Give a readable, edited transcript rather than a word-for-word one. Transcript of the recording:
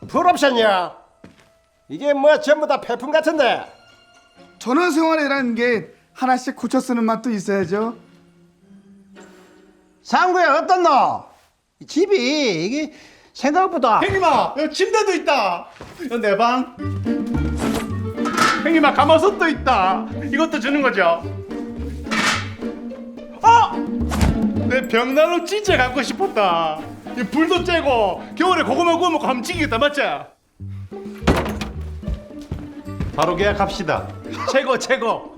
풀옵션이야. 이게 뭐 전부 다 폐품 같은데. 전원생활이라는 게 하나씩 고쳐 쓰는 맛도 있어야죠. 상구야 어떻노? 집이 이게 생각보다 형님아, 여기 침대도 있다. 여기 내 방. 형님아, 가마솥도 있다. 이것도 주는 거죠? 내 벽난로 진짜 갖고 싶었다. 이 불도 쬐고 겨울에 고구마 구워 먹고 하면 지기겠다, 맞지? 바로 계약합시다. 최고 최고.